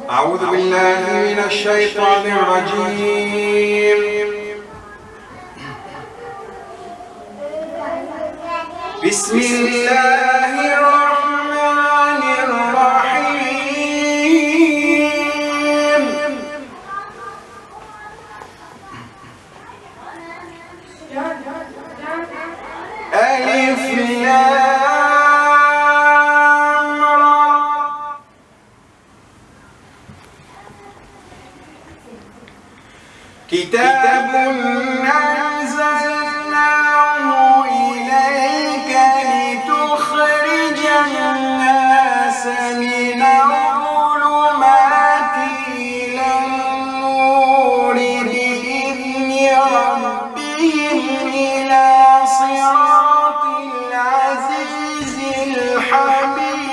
أعوذ بالله من الشيطان الرجيم. بسم الله الرحمن الرحيم. ألف لام را. كتاب أنزلناه إليك لتخرج الناس من الظلمات إلى النور بإذن ربهم إلى صراط العزيز الحميد.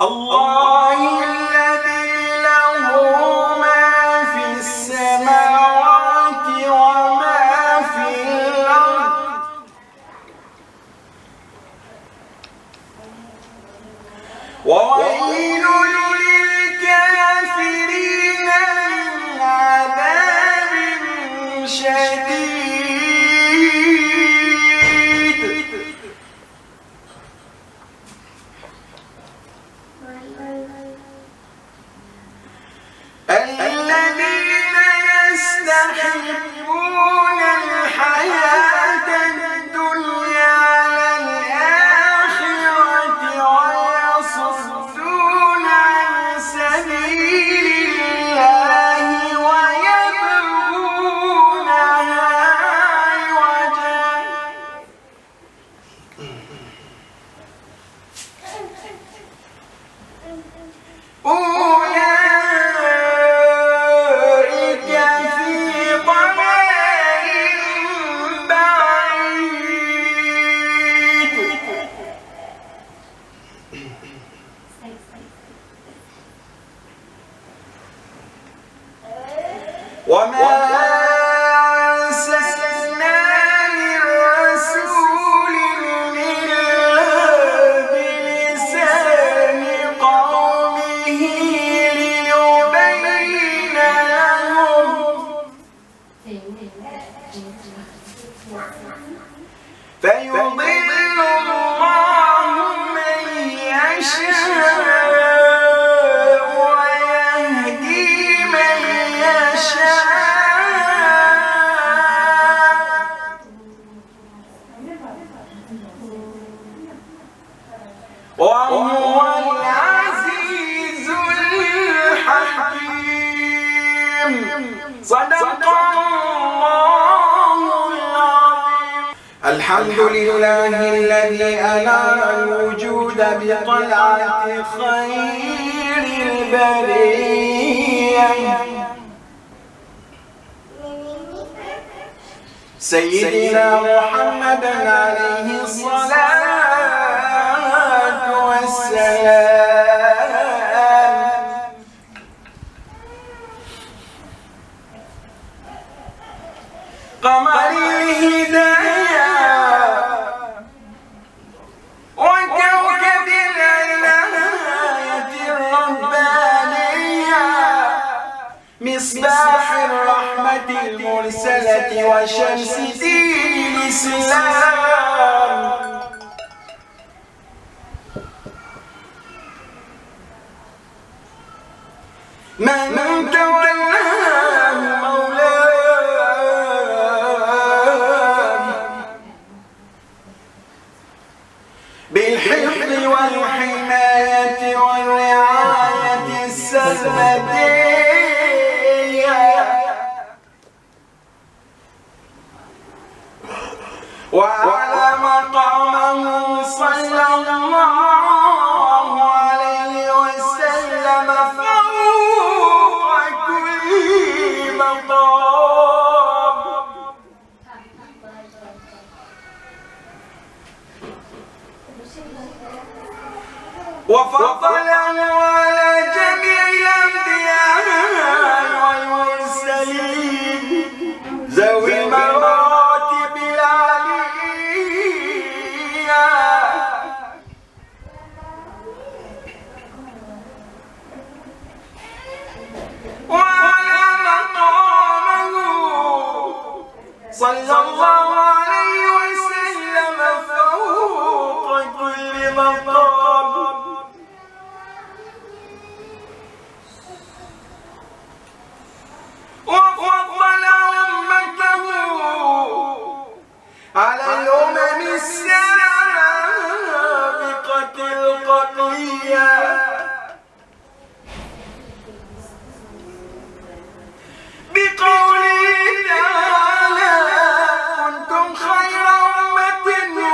الله الذي له ما في السماوات وما في الأرض وويل للكافرين من عذاب شديد. الذين يستحبون الحياة الدنيا على الآخرة ويصدون عن سبيل الله ويبغونها عوجا. أولئك في ضلال بعيد. وما أرسلنا من رسول إلا بلسان قومه ليبين لهم فيضل الله من يشاء ويهدي من يشاء وهو العزيز الحكيم. صدق الله العظيم. الحمد لله الذي أنار الوجود بطلعة خير البرية سيدنا محمد عليه الصلاة والسلام. قمر الهداية وكوكب العناية الربانية مصباح الرحمة المرسلة وشمس دين الإسلام. من تولاه مولاه بالحفظ والحماية والرعاية السرمدية وعلى مقامه صلى الله عليه وسلم فوق كل مقام. وفضله على جميع الأنبياء والمرسلين ذوي المراتب صلى الله عليه وسلم فوق كل مقام وفضل أمته على الأمم السابقة القبلية بقوله تعالى كنتم خير أمة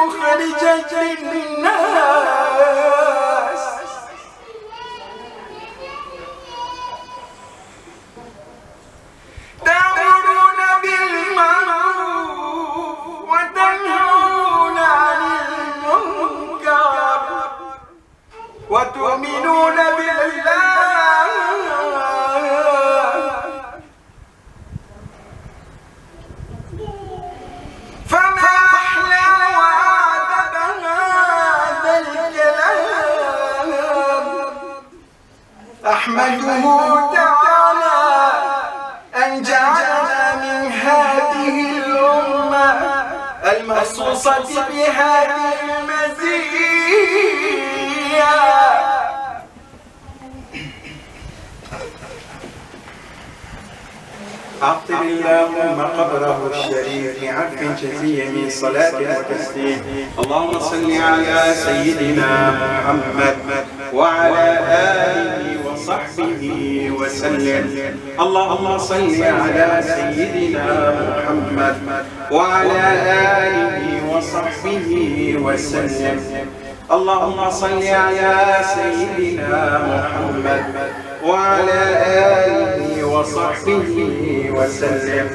أخرجت للناس تأمرون بالمعروف وتنهون عن المنكر وتؤمنون بالله فما أحلى وأعذب هذا الكلام أحمده تعالى أن جعلنا من هذه الأمة المخصوصة بهذه المزية عطر اللهم قبره الشريف عفو جزيل من صلاة وتسليم. اللهم صل على سيدنا محمد وعلى آله وصحبه وسلم. اللهم صل على سيدنا محمد وعلى آله وصحبه وسلم. اللهم صل على سيدنا محمد وعلى آله وصحبه وسلم.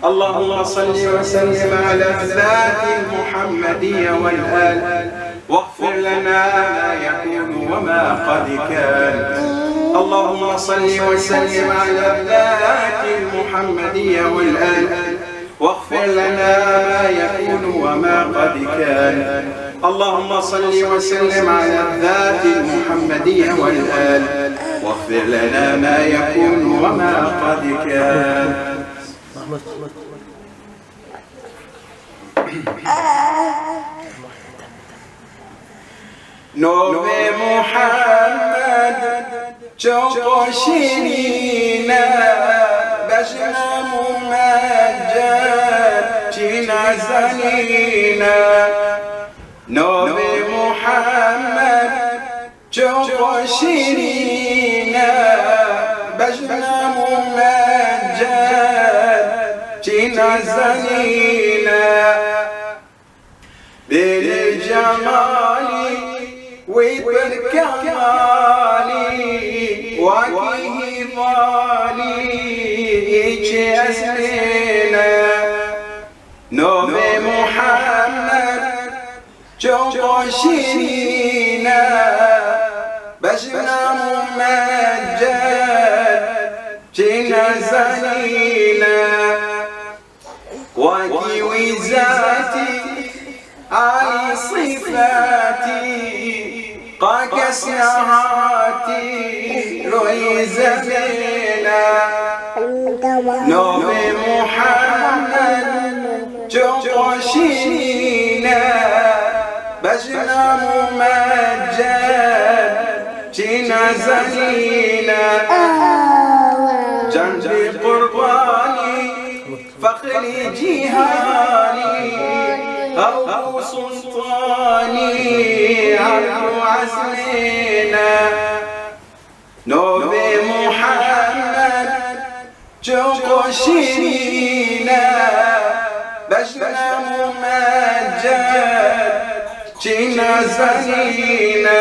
اللهم صل وسلم على الذات المحمدية والآل واغفر لنا ما يكون وما قد كان. اللهم صل وسلم على الذات المحمدية والآل واغفر لنا ما يكون وما قد كان. اللهم صل وسلم على الذات المحمدية والآل واغفر لنا ما يكون وما قد كان. نوبه محمد جوق شيرينا بجنا ممجد جينا زنينا. نوبه محمد جوق شيرينا بجنا ممجد جينا زنينا. بالجمال وبالكمال وجه ظالي اسمنا. نوبه محمد جوق شيرينا بجنا ممجد جينا زنينا. وكي وزاتي علي صفاتي قاك سهاتي روي زمينا. نوبه محمد جوق شيرينا بجنا ممجد جينا زنينا. جنبي قرباني فخري جيهاني أبو سلطاني عبد عزمنا. نوبه محمد جوق شيرينا بجنا ممجد جينا زنينا.